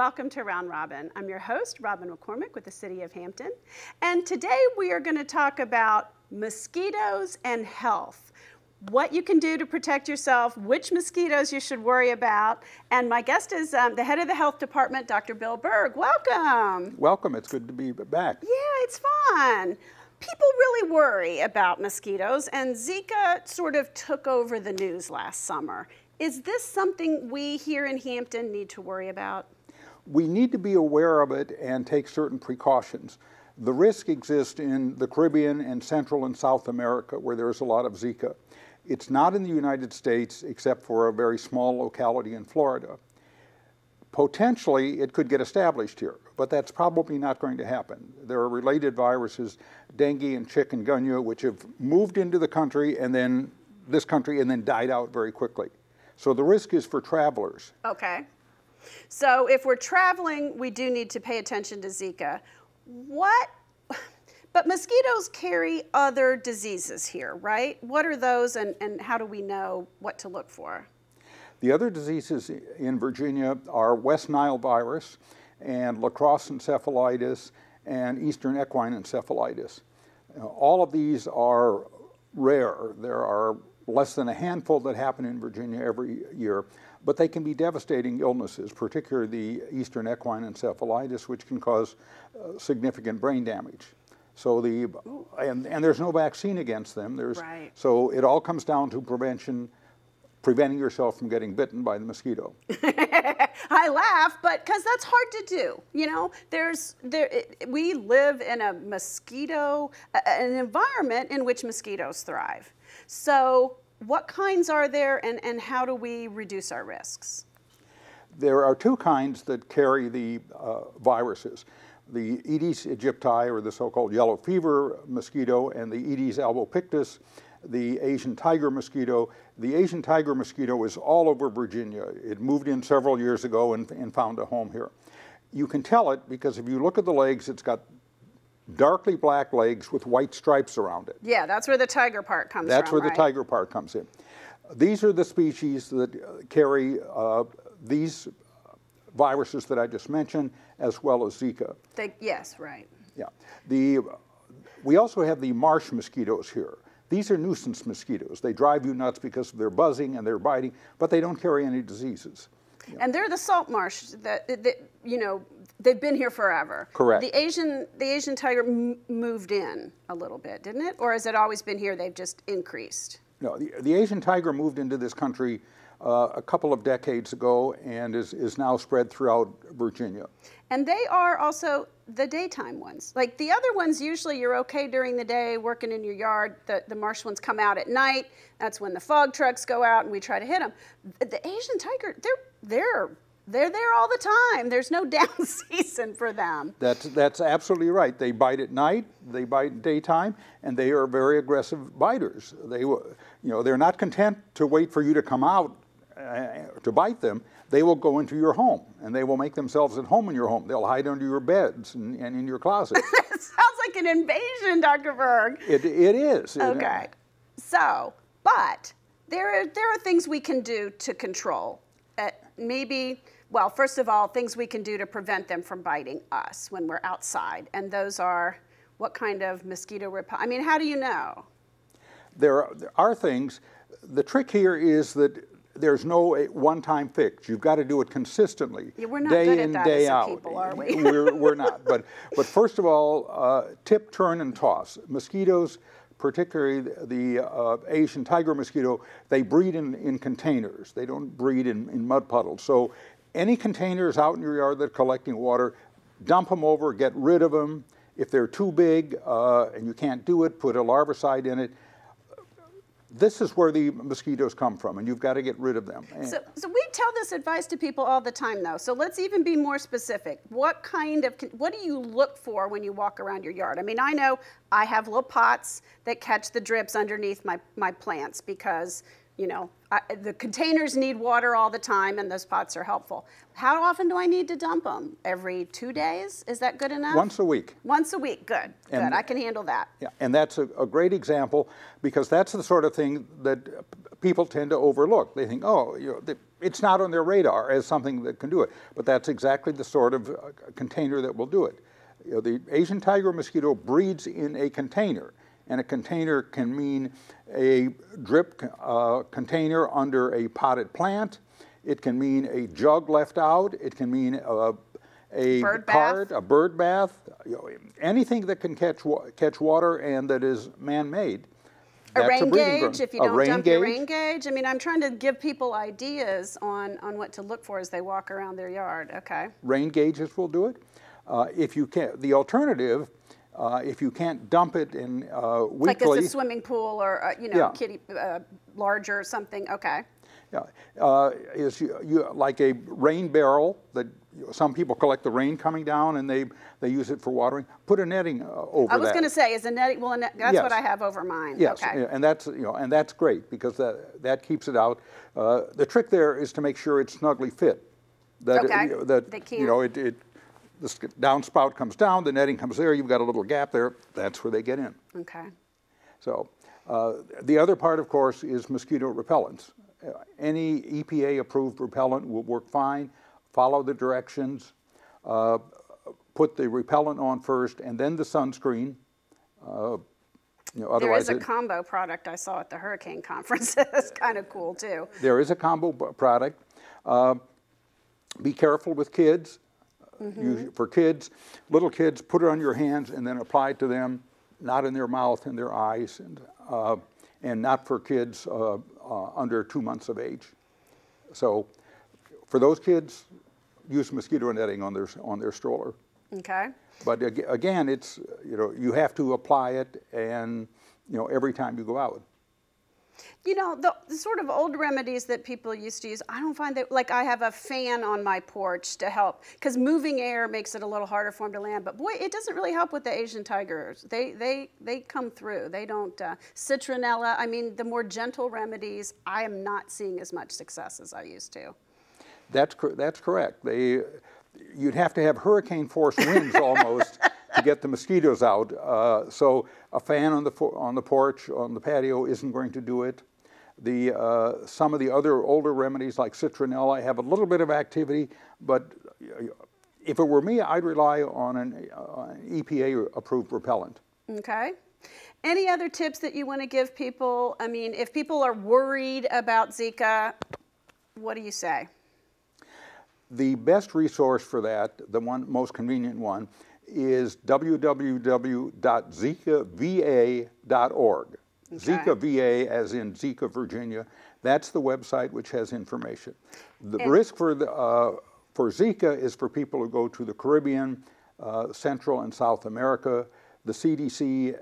welcome to Round Robin. I'm your host, Robin McCormick with the City of Hampton. And today we are going to talk about mosquitoes and health. What you can do to protect yourself, which mosquitoes you should worry about. And my guest is the head of the health department, Dr. Bill Berg. Welcome. Welcome. It's good to be back. Yeah, it's fun. People really worry about mosquitoes, and Zika sort of took over the news last summer. Is this something we here in Hampton need to worry about? We need to be aware of it and take certain precautions. The risk exists in the Caribbean and Central and South America, where there's a lot of Zika. It's not in the United States, except for a very small locality in Florida. Potentially, it could get established here, but that's probably not going to happen. There are related viruses, dengue and chikungunya, which have moved into the country and then died out very quickly. So the risk is for travelers. Okay. So if we're traveling, we do need to pay attention to Zika. But mosquitoes carry other diseases here, right? What are those, and how do we know what to look for? The other diseases in Virginia are West Nile virus and La Crosse encephalitis and Eastern equine encephalitis. All of these are rare. There are less than a handful that happen in Virginia every year, but they can be devastating illnesses, particularly the Eastern equine encephalitis, which can cause significant brain damage. So and there's no vaccine against them. Right. So it all comes down to preventing yourself from getting bitten by the mosquito. I laugh, but because that's hard to do. You know, we live in a an environment in which mosquitoes thrive. So what kinds are there, and how do we reduce our risks? There are two kinds that carry the viruses. The Aedes aegypti, or the so-called yellow fever mosquito, and the Aedes albopictus, the Asian tiger mosquito. The Asian tiger mosquito is all over Virginia. It moved in several years ago and found a home here. You can tell it because if you look at the legs, it's got darkly black legs with white stripes around it. Yeah, that's where the tiger part comes from. That's where the tiger part comes in. These are the species that carry these viruses that I just mentioned, as well as Zika. Yes, right. Yeah. We also have the marsh mosquitoes here. These are nuisance mosquitoes. They drive you nuts because of their buzzing and their biting, but they don't carry any diseases. Yeah. And they're the salt marsh that you know, they've been here forever. Correct. The Asian tiger moved in a little bit, didn't it? Or has it always been here? They've just increased. No, the Asian tiger moved into this country a couple of decades ago and is now spread throughout Virginia. And they are also the daytime ones. Like the other ones, usually you're okay during the day working in your yard. The marsh ones come out at night. That's when the fog trucks go out and we try to hit them. The Asian tiger, they're there all the time. There's no down season for them. That's absolutely right. They bite at night, they bite in daytime, and they are very aggressive biters. They're not content to wait for you to come out to bite them. They will go into your home, and they will make themselves at home in your home. They'll hide under your beds and in your closets. It sounds like an invasion, Dr. Berg. It is. Okay. So, but there are things we can do to control. Well, first of all, things we can do to prevent them from biting us when we're outside. And those are what kind of mosquito repellent? I mean, how do you know? There are things. The trick here is that there's no one-time fix. You've got to do it consistently, yeah, we're not day good in, at that day as out. People, are we? We're not. But first of all, tip, turn, and toss. Mosquitoes, particularly the Asian tiger mosquito, they breed in containers. They don't breed in mud puddles. So any containers out in your yard that are collecting water, dump them over, get rid of them. If they're too big and you can't do it, put a larvicide in it. This is where the mosquitoes come from, and you've got to get rid of them. So we tell this advice to people all the time, though. So let's even be more specific. What do you look for when you walk around your yard? I mean, I know I have little pots that catch the drips underneath my plants because, you know, the containers need water all the time, and those pots are helpful. How often do I need to dump them? Every 2 days? Is that good enough? Once a week. Once a week, good. Good, I can handle that. Yeah, and that's a great example because that's the sort of thing that people tend to overlook. They think, oh, it's not on their radar as something that can do it. But that's exactly the sort of container that will do it. The Asian tiger mosquito breeds in a container, and a container can mean a drip container under a potted plant. It can mean a jug left out. It can mean a cart, a bird bath, anything that can catch water and that is man-made. A rain gauge, if you don't dump your rain gauge. I mean, I'm trying to give people ideas on what to look for as they walk around their yard. Okay. Rain gauges will do it. If you can't, the alternative, if you can't dump it in weekly. Like it's a swimming pool or, kitty, larger or something. Okay. Yeah, is like a rain barrel that some people collect the rain coming down and they use it for watering. Put a netting over that. I was going to say, is a netting? Well, that's yes. What I have over mine. Yes, okay. And that's great because that keeps it out. The trick there is to make sure it's snugly fit. That they can't. The downspout comes down, the netting comes there. You've got a little gap there. That's where they get in. Okay. So the other part, of course, is mosquito repellents. Any EPA-approved repellent will work fine. Follow the directions. Put the repellent on first, and then the sunscreen. There is a combo product I saw at the hurricane conference. That's kind of cool, too. There is a combo product. Be careful with kids. For kids, little kids, put it on your hands and then apply it to them, not in their mouth and their eyes, and not for kids under 2 months of age. So for those kids, use mosquito netting on their stroller. Okay. But again, it's, you have to apply it and, every time you go out. The sort of old remedies that people used to use, I don't find that, like I have a fan on my porch to help, because moving air makes it a little harder for them to land, but boy, it doesn't really help with the Asian tigers. They come through. They don't, citronella, I mean, the more gentle remedies, I am not seeing as much success as I used to. That's correct. You'd have to have hurricane force winds almost to get the mosquitoes out. So a fan on the porch, on the patio, isn't going to do it. Some of the other older remedies like citronella have a little bit of activity, but if it were me, I'd rely on an EPA-approved repellent. Okay. Any other tips that you want to give people? I mean, if people are worried about Zika, what do you say? The best resource for that, the most convenient one, is www.zikava.org. Okay. Zika VA, as in Zika, Virginia. That's the website which has information. The risk for Zika is for people who go to the Caribbean, Central and South America. The CDC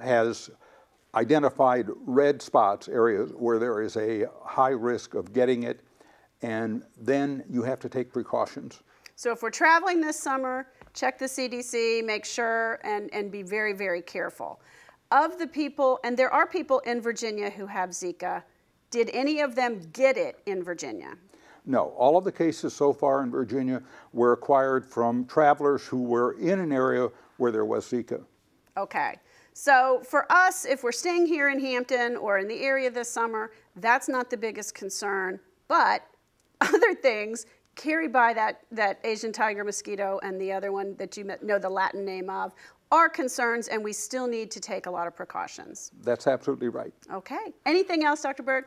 has identified red spots, areas where there is a high risk of getting it, and then you have to take precautions. So if we're traveling this summer, check the CDC, make sure, and be very, very careful. Of the people, and there are people in Virginia who have Zika, did any of them get it in Virginia? No, all of the cases so far in Virginia were acquired from travelers who were in an area where there was Zika. Okay, so for us, if we're staying here in Hampton or in the area this summer, that's not the biggest concern, but other things, carry by that Asian tiger mosquito and the other one that you know the Latin name of, are concerns, and we still need to take a lot of precautions. That's absolutely right. Okay. Anything else, Dr. Berg?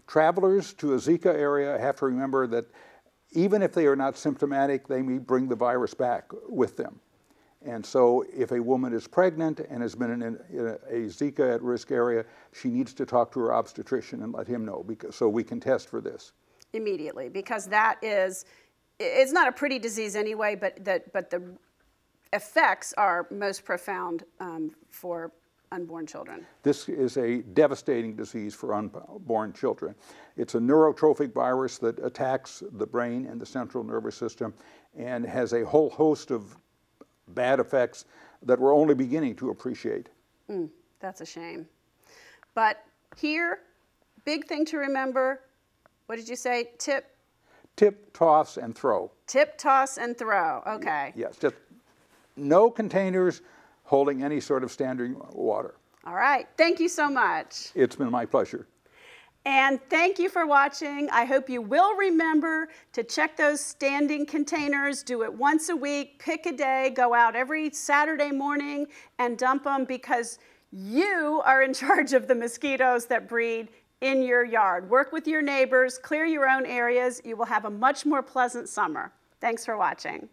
Travelers to a Zika area have to remember that even if they are not symptomatic, they may bring the virus back with them. And so if a woman is pregnant and has been in a Zika at-risk area, she needs to talk to her obstetrician and let him know, so we can test for this. Immediately, because it's not a pretty disease anyway, but the effects are most profound for unborn children. This is a devastating disease for unborn children. It's a neurotrophic virus that attacks the brain and the central nervous system and has a whole host of bad effects that we're only beginning to appreciate. That's a shame. But here, big thing to remember, what did you say? Tip, toss, and throw. Tip, toss, and throw. Okay. Yes, just no containers holding any sort of standing water. All right. Thank you so much. It's been my pleasure. And thank you for watching. I hope you will remember to check those standing containers. Do it once a week, pick a day, go out every Saturday morning and dump them, because you are in charge of the mosquitoes that breed in your yard. Work with your neighbors, clear your own areas. You will have a much more pleasant summer. Thanks for watching.